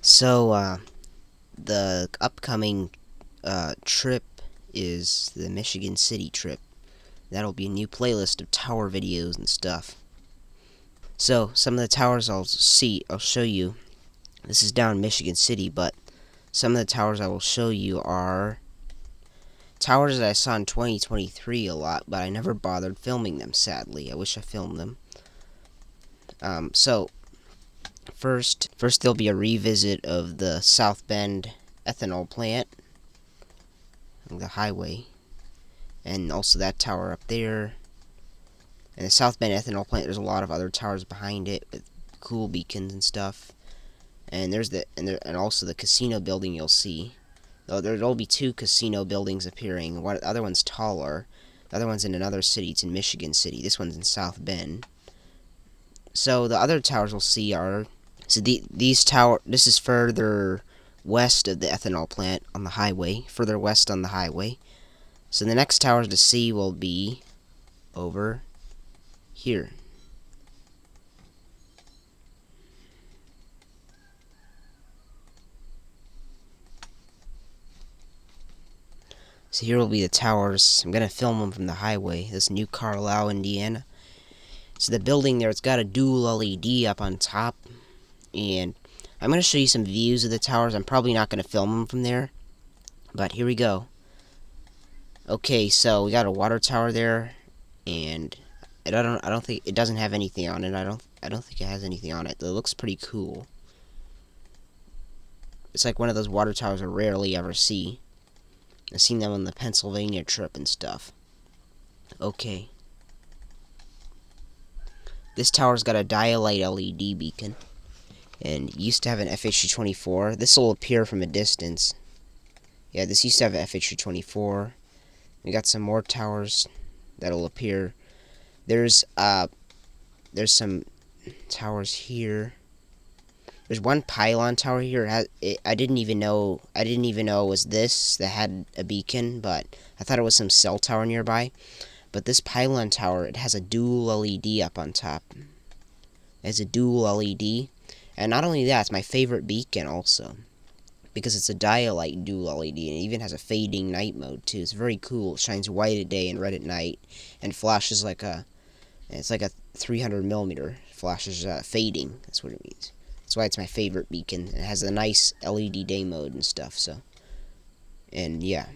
So, the upcoming trip is the Michigan City trip. That'll be a new playlist of tower videos and stuff. So, some of the towers I'll show you. This is down in Michigan City, but some of the towers I will show you are towers that I saw in 2023 a lot, but I never bothered filming them, sadly. I wish I filmed them. So, first there'll be a revisit of the South Bend ethanol plant, the highway, and also that tower up there. And the South Bend ethanol plant, there's a lot of other towers behind it with cool beacons and stuff. And and also the casino building you'll see. There'll be two casino buildings appearing. The other one's taller. The other one's in another city. It's in Michigan City. This one's in South Bend. So the other towers we'll see are these tower. This is further west of the ethanol plant on the highway. Further west on the highway. So the next towers to see will be over here. So here will be the towers. I'm going to film them from the highway. This New Carlisle, Indiana. So the building there, it's got a dual LED up on top. And I'm going to show you some views of the towers. I'm probably not going to film them from there. But here we go. Okay, so we got a water tower there. And I don't think it doesn't have anything on it. I don't think it has anything on it. It looks pretty cool. It's like one of those water towers I rarely ever see. I've seen them on the Pennsylvania trip and stuff. Okay. This tower's got a dialight LED beacon. And it used to have an FH24. This will appear from a distance. Yeah, this used to have an FH24. We got some more towers that'll appear. There's some towers here. There's one pylon tower here. I didn't even know it was this that had a beacon, but I thought it was some cell tower nearby. But this pylon tower, it has a dual LED up on top. It has a dual LED, and not only that, it's my favorite beacon also, because it's a dialight dual LED, and it even has a fading night mode too. It's very cool. It shines white at day and red at night, and flashes like a 300 millimeter. Flashes fading. That's what it means. That's why it's my favorite beacon. It has a nice LED day mode and stuff. So, and yeah,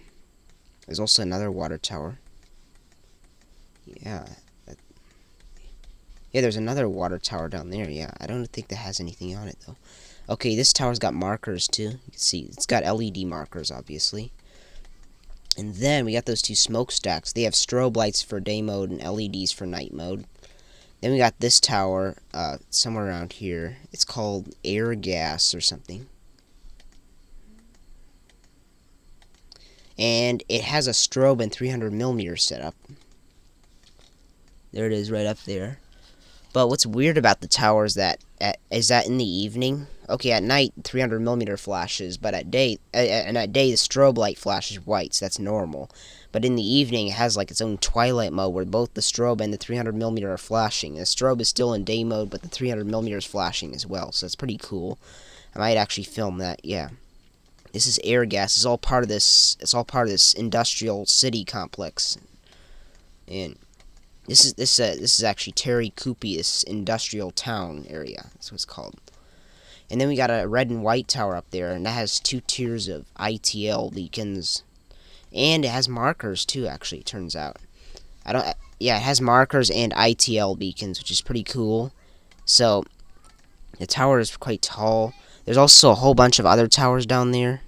there's also another water tower. Yeah, there's another water tower down there. Yeah, I don't think that has anything on it though. Okay, this tower's got markers too. You can see it's got LED markers, obviously. And then we got those two smokestacks. They have strobe lights for day mode and LEDs for night mode. Then we got this tower, somewhere around here. It's called air gas or something. And it has a strobe and 300 millimeter setup. There it is right up there. But what's weird about the tower is that in the evening, okay, at night 300 millimeter flashes, but at day the strobe light flashes white, so that's normal. But in the evening, it has like its own twilight mode where both the strobe and the 300 millimeter are flashing. The strobe is still in day mode, but the 300 millimeter is flashing as well, so it's pretty cool. I might actually film that. Yeah, this is air gas. It's all part of this. It's all part of this industrial city complex, and this is actually Terry Kupius Industrial Town area. That's what it's called. And then we got a red and white tower up there, and that has 2 tiers of ITL beacons, and it has markers too. Actually, it turns out. Yeah, it has markers and ITL beacons, which is pretty cool. So the tower is quite tall. There's also a whole bunch of other towers down there.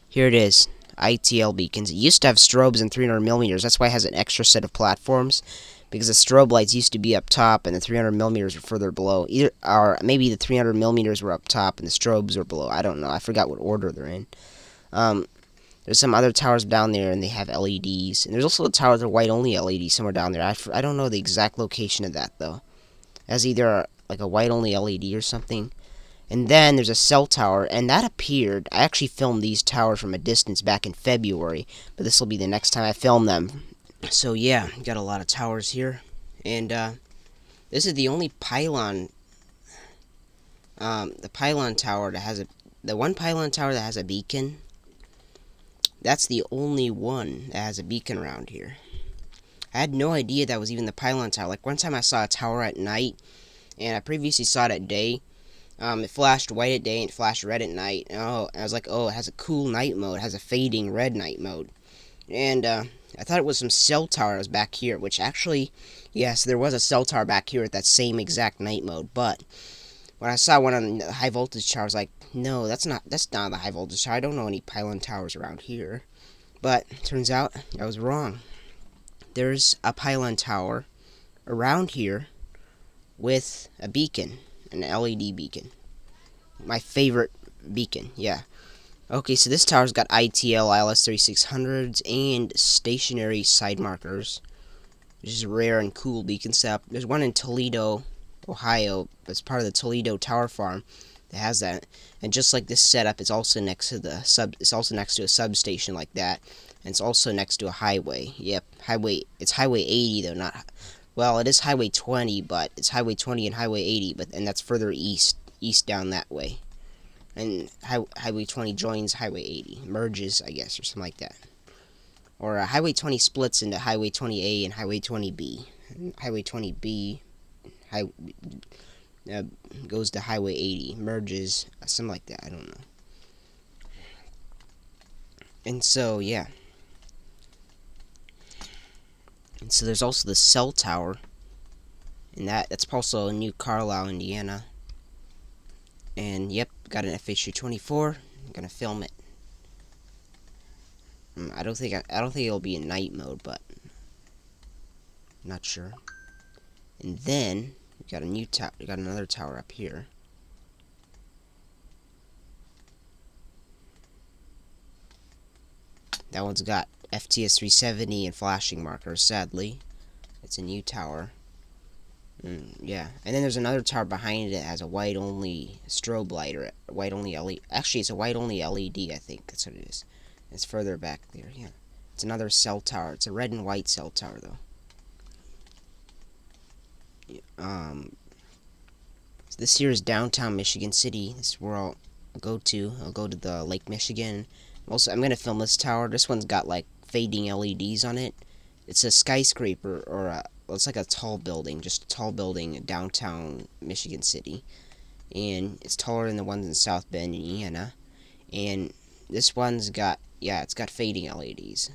Here it is. ITL beacons. It used to have strobes and 300 millimeters. That's why it has an extra set of platforms, because the strobe lights used to be up top and the 300 millimeters were further below. Or maybe the 300 millimeters were up top and the strobes were below. I don't know. I forgot what order they're in. There's some other towers down there and they have LEDs. And there's also a tower with a white-only LED somewhere down there. I don't know the exact location of that, though. It has either like a white-only LED or something. And then there's a cell tower, and that appeared. I actually filmed these towers from a distance back in February, but this will be the next time I film them. So yeah, got a lot of towers here, and this is the only pylon, the pylon tower that has the one pylon tower that has a beacon, that's the only one that has a beacon around here. I had no idea that was even the pylon tower. Like, one time I saw a tower at night, and I previously saw it at day. It flashed white at day and it flashed red at night. And I was like, oh, it has a cool night mode. It has a fading red night mode. And I thought it was some cell tower that was back here, which actually, yes, there was a cell tower back here with that same exact night mode. But when I saw one on the high voltage tower, I was like, no, that's not the high voltage tower. I don't know any pylon towers around here. But turns out I was wrong. There's a pylon tower around here with a beacon, an LED beacon. My favorite beacon, yeah. Okay, so this tower's got ITL ILS 3600s and stationary side markers, which is a rare and cool beacon setup. There's one in Toledo, Ohio, that's part of the Toledo Tower Farm that has that. And just like this setup, it's also next to it's also next to a substation like that, and it's also next to a highway. Yep, it's Highway 80 though, not. Well, it is Highway 20, but it's Highway 20 and Highway 80, and that's further east down that way. And Highway 20 joins Highway 80, merges, I guess, or something like that. Or Highway 20 splits into Highway 20A and Highway 20B. And Highway 20B goes to Highway 80, merges, something like that, I don't know. And so, yeah. And so there's also the cell tower, and that's also in New Carlisle, Indiana. And yep, got an FHU-24. I'm gonna film it. I don't think it'll be in night mode, but I'm not sure. And then we got another tower up here. That one's got FTS 370 and flashing markers. Sadly, it's a new tower. Yeah, and then there's another tower behind it that has a white-only strobe light, or white-only LED. Actually, it's a white-only LED, I think. That's what it is. It's further back there, yeah. It's another cell tower. It's a red and white cell tower, though. So this here is downtown Michigan City. This is where I'll go to. I'll go to the Lake Michigan. Also, I'm going to film this tower. This one's got, like, fading LEDs on it. It's a skyscraper, or it's like a tall building, just a tall building in downtown Michigan City. And it's taller than the ones in South Bend, Indiana. And this one's got, yeah, it's got fading LEDs.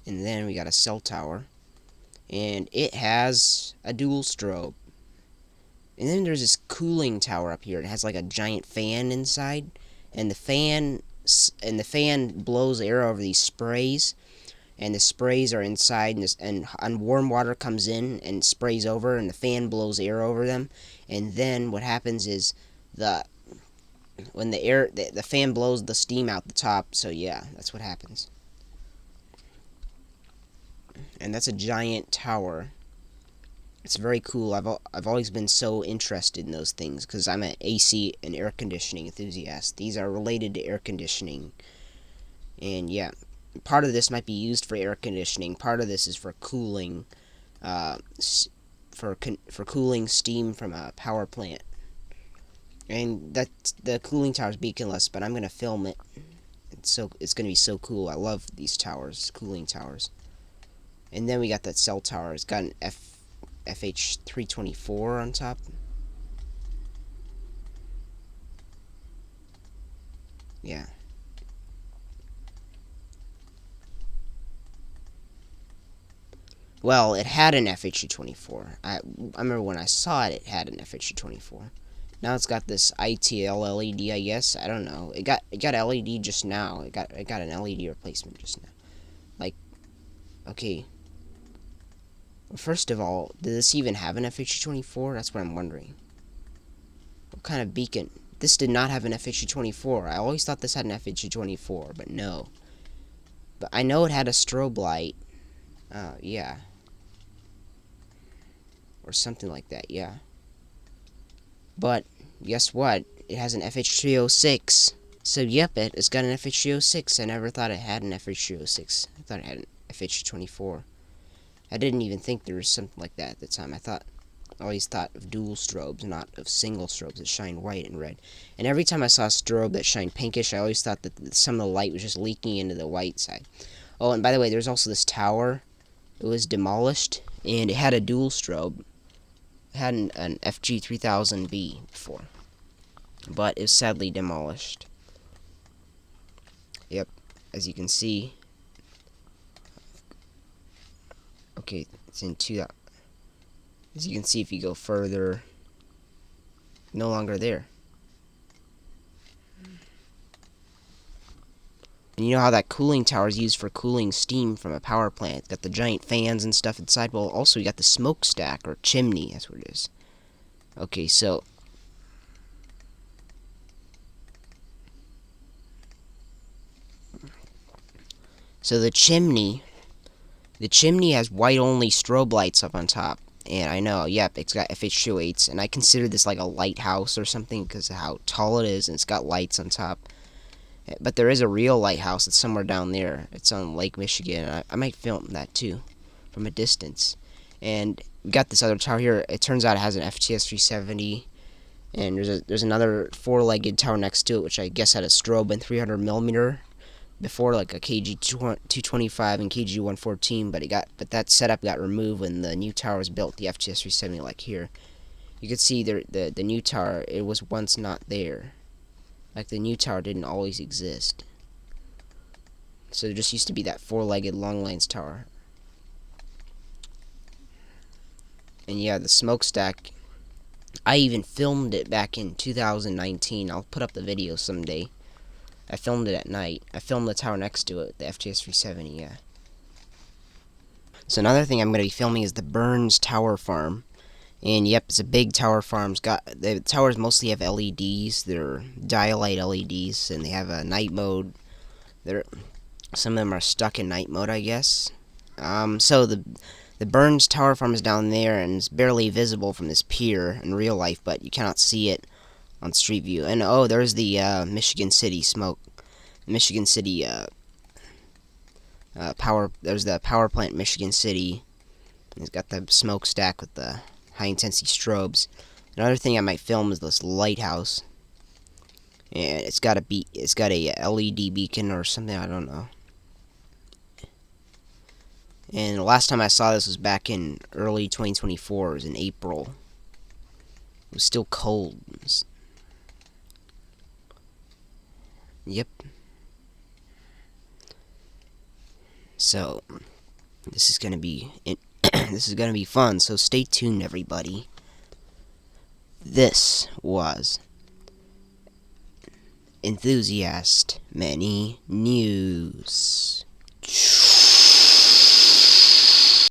And then we got a cell tower. And it has a dual strobe. And then there's this cooling tower up here. It has like a giant fan inside. And the fan blows air over these sprays, and the sprays are inside, and warm water comes in and sprays over, and the fan blows air over them. And then what happens is when the fan blows the steam out the top. So yeah, that's what happens. And that's a giant tower. It's very cool. I've always been so interested in those things because I'm an AC and air conditioning enthusiast. These are related to air conditioning, and yeah, part of this might be used for air conditioning. Part of this is for cooling, for cooling steam from a power plant. And the cooling tower is beaconless, but I'm gonna film it. It's gonna be so cool. I love these towers, cooling towers. And then we got that cell tower. It's got an FH324 on top. Yeah. Well, it had an FH24. I remember when I saw it, it had an FH24. Now it's got this ITL LED, I guess. I don't know. It got LED just now. It got an LED replacement just now. Like, okay. First of all, did this even have an FH24? That's what I'm wondering. What kind of beacon? This did not have an FH24. I always thought this had an FH24, but no. But I know it had a strobe light. Yeah. Or something like that, yeah. But, guess what? It has an FH306. So, yep, it's got an FH306. I never thought it had an FH306. I thought it had an FH24. I didn't even think there was something like that at the time. I always thought of dual strobes, not of single strobes that shine white and red. And every time I saw a strobe that shined pinkish, I always thought that some of the light was just leaking into the white side. Oh, and by the way, there's also this tower. It was demolished, and it had a dual strobe. It had an FG3000B before, but it was sadly demolished. Yep, as you can see. Okay, it's in two. As you can see, if you go further, no longer there. And you know how that cooling tower is used for cooling steam from a power plant. It's got the giant fans and stuff inside. Well, also you got the smokestack, or chimney, that's what it is. Okay, so the chimney has white only strobe lights up on top. And I know, yep, it's got FH28s, and I consider this like a lighthouse or something because of how tall it is, and it's got lights on top. But there is a real lighthouse. It's somewhere down there. It's on Lake Michigan. I might film that too, from a distance. And we got this other tower here. It turns out it has an FTS 370, and there's another four-legged tower next to it, which I guess had a strobe and 300mm before, like a KG 225 and KG 114. But that setup got removed when the new tower was built. The FTS 370, like here, you could see the new tower. It was once not there. Like, the new tower didn't always exist. So there just used to be that four-legged long lines tower. And yeah, the smokestack, I even filmed it back in 2019. I'll put up the video someday. I filmed it at night. I filmed the tower next to it, the FTS 370, yeah. So another thing I'm going to be filming is the Burns Tower Farm. And yep, it's a big tower farm. The towers mostly have LEDs. They're dialight LEDs, and they have a night mode. Some of them are stuck in night mode, I guess. So the Burns Tower Farm is down there, and it's barely visible from this pier in real life, but you cannot see it on Street View. And oh, there's the Michigan City smoke. Michigan City power. There's the power plant, Michigan City. It's got the smokestack with the high-intensity strobes. Another thing I might film is this lighthouse. And it's got a LED beacon or something, I don't know. And the last time I saw this was back in early 2024. It was in April. It was still cold. Yep. So this is gonna be this is gonna be fun. So stay tuned, everybody. This was Enthusiast-Many News.